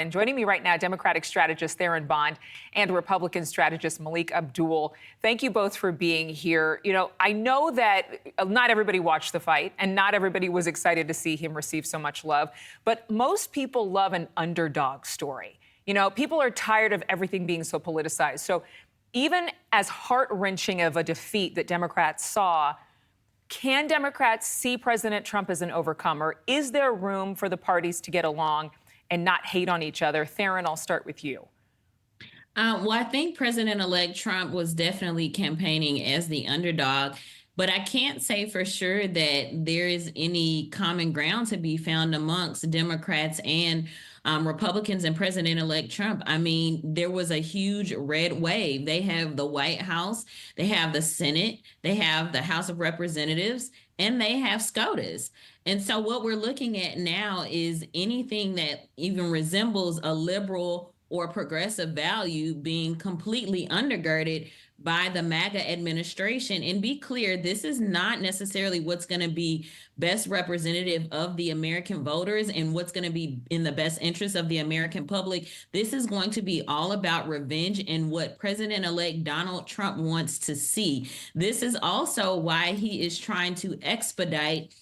And joining me right now, Democratic strategist Theron Bond and Republican strategist Melik Abdul. Thank you both for being here. You know, I know that not everybody watched the fight and not everybody was excited to see him receive so much love, but most people love an underdog story. You know, people are tired of everything being so politicized. So even as heart-wrenching of a defeat that Democrats saw, can Democrats see President Trump as an overcomer? Is there room for the parties to get along and not hate on each other? Theron, I'll start with you. Well, I think President-elect Trump was definitely campaigning as the underdog, but I can't say for sure that there is any common ground to be found amongst Democrats and Republicans and President-elect Trump. I mean, there was a huge red wave. They have the White House, they have the Senate, they have the House of Representatives, and they have SCOTUS. And so what we're looking at now is anything that even resembles a liberal or progressive value being completely undergirded by the MAGA administration. And be clear, this is not necessarily what's going to be best representative of the American voters and what's going to be in the best interest of the American public. This is going to be all about revenge and what President-elect Donald Trump wants to see. This is also why he is trying to expedite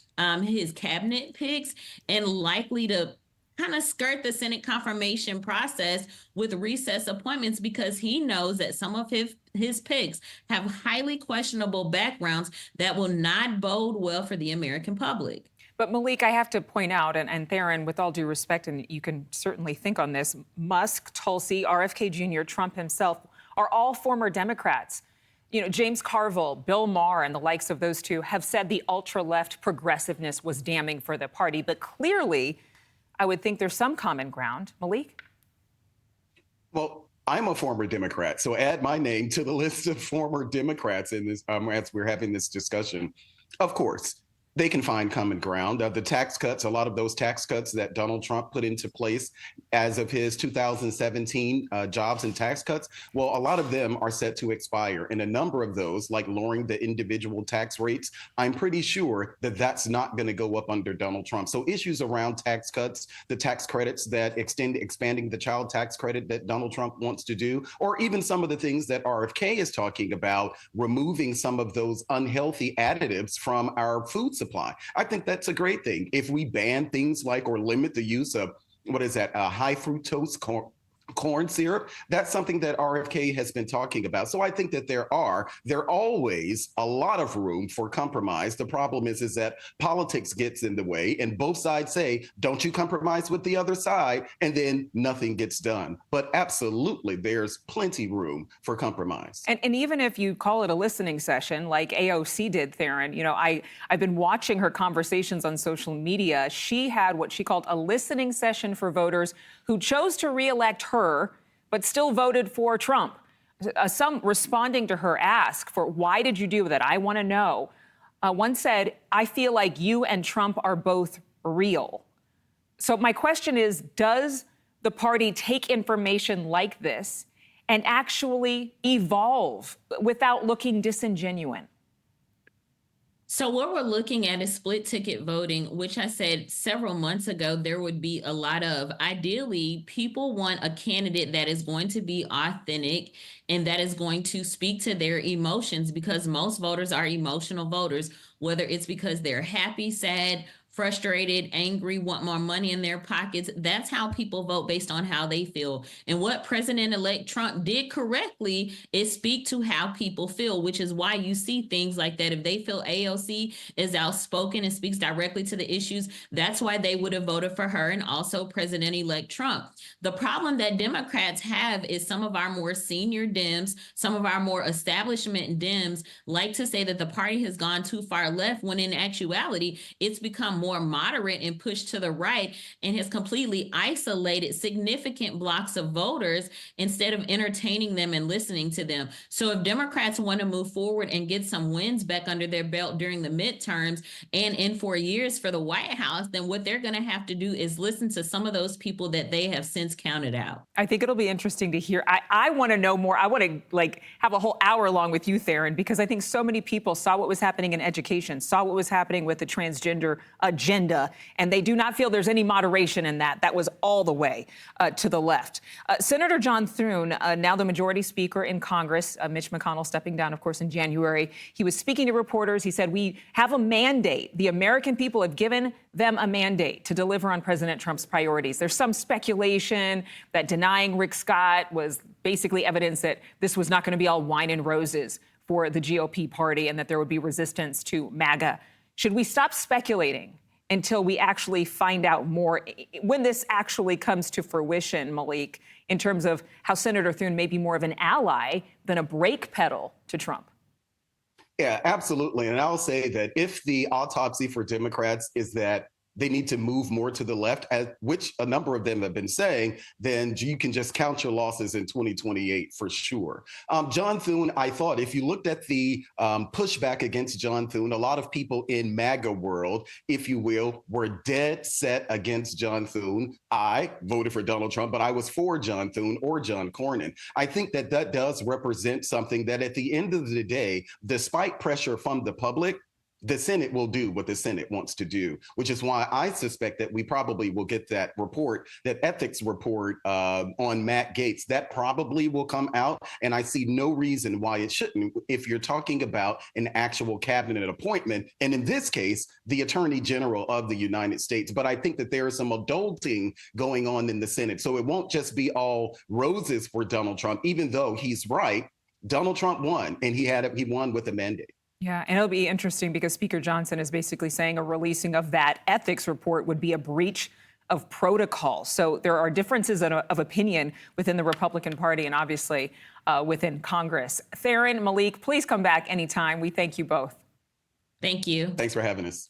his cabinet picks and likely to kind of skirt the Senate confirmation process with recess appointments, because he knows that some of his picks have highly questionable backgrounds that will not bode well for the American public. But Melik, I have to point out, and Theron, with all due respect, and you can certainly think on this, Musk, Tulsi, RFK Jr., Trump himself are all former Democrats. You know, James Carville, Bill Maher, and the likes of those two have said the ultra-left progressiveness was damning for the party. But clearly, I would think there's some common ground. Melik? Well, I'm a former Democrat, so add my name to the list of former Democrats in this as we're having this discussion. Of course, they can find common ground. The tax cuts, a lot of those tax cuts that Donald Trump put into place as of his 2017 jobs and tax cuts, well, a lot of them are set to expire. And a number of those, like lowering the individual tax rates, I'm pretty sure that that's not going to go up under Donald Trump. So issues around tax cuts, the tax credits that expanding the child tax credit that Donald Trump wants to do, or even some of the things that RFK is talking about, removing some of those unhealthy additives from our food supply. I think that's a great thing. If we ban things like or limit the use of, high fructose corn syrup, that's something that RFK has been talking about. So I think that there always a lot of room for compromise. The problem is that politics gets in the way and both sides say, don't you compromise with the other side, and then nothing gets done. But absolutely, there's plenty room for compromise. And even if you call it a listening session like AOC did, Theron, you know, I've been watching her conversations on social media. She had what she called a listening session for voters who chose to reelect her, but still voted for Trump. Some responding to her ask for, why did you do that? I want to know. One said, I feel like you and Trump are both real. So my question is, does the party take information like this and actually evolve without looking disingenuous? So what we're looking at is split ticket voting, which I said several months ago there would be a lot of. Ideally, people want a candidate that is going to be authentic and that is going to speak to their emotions, because most voters are emotional voters, whether it's because they're happy, sad, frustrated, angry, want more money in their pockets. That's how people vote, based on how they feel. And what President-elect Trump did correctly is speak to how people feel, which is why you see things like that. If they feel AOC is outspoken and speaks directly to the issues, that's why they would have voted for her, and also President-elect Trump. The problem that Democrats have is some of our more senior Dems, some of our more establishment Dems like to say that the party has gone too far left, when in actuality, it's become more moderate and pushed to the right and has completely isolated significant blocks of voters instead of entertaining them and listening to them. So if Democrats want to move forward and get some wins back under their belt during the midterms and in 4 years for the White House, then what they're going to have to do is listen to some of those people that they have since counted out. I think it'll be interesting to hear. I want to know more. I want to have a whole hour long with you, Theron, because I think so many people saw what was happening in education, saw what was happening with the transgender agenda, and they do not feel there's any moderation in that. That was all the way to the left. Senator John Thune, now the majority speaker in Congress, Mitch McConnell stepping down, of course, in January, he was speaking to reporters. He said, we have a mandate. The American people have given them a mandate to deliver on President Trump's priorities. There's some speculation that denying Rick Scott was basically evidence that this was not going to be all wine and roses for the GOP party and that there would be resistance to MAGA. Should we stop speculating until we actually find out more when this actually comes to fruition, Melik, in terms of how Senator Thune may be more of an ally than a brake pedal to Trump? Yeah, absolutely. And I'll say that if the autopsy for Democrats is that they need to move more to the left, which a number of them have been saying, then you can just count your losses in 2028 for sure. John Thune, I thought if you looked at the pushback against John Thune, a lot of people in MAGA world, if you will, were dead set against John Thune. I voted for Donald Trump, but I was for John Thune or John Cornyn. I think that that does represent something that at the end of the day, despite pressure from the public, the Senate will do what the Senate wants to do, which is why I suspect that we probably will get that report, that ethics report on Matt Gaetz. That probably will come out, and I see no reason why it shouldn't if you're talking about an actual cabinet appointment, and in this case, the Attorney General of the United States. But I think that there is some adulting going on in the Senate, so it won't just be all roses for Donald Trump, even though he's right. Donald Trump won, and he won with a mandate. Yeah, and it'll be interesting because Speaker Johnson is basically saying a releasing of that ethics report would be a breach of protocol. So there are differences of opinion within the Republican Party and obviously within Congress. Theron, Melik, please come back anytime. We thank you both. Thank you. Thanks for having us.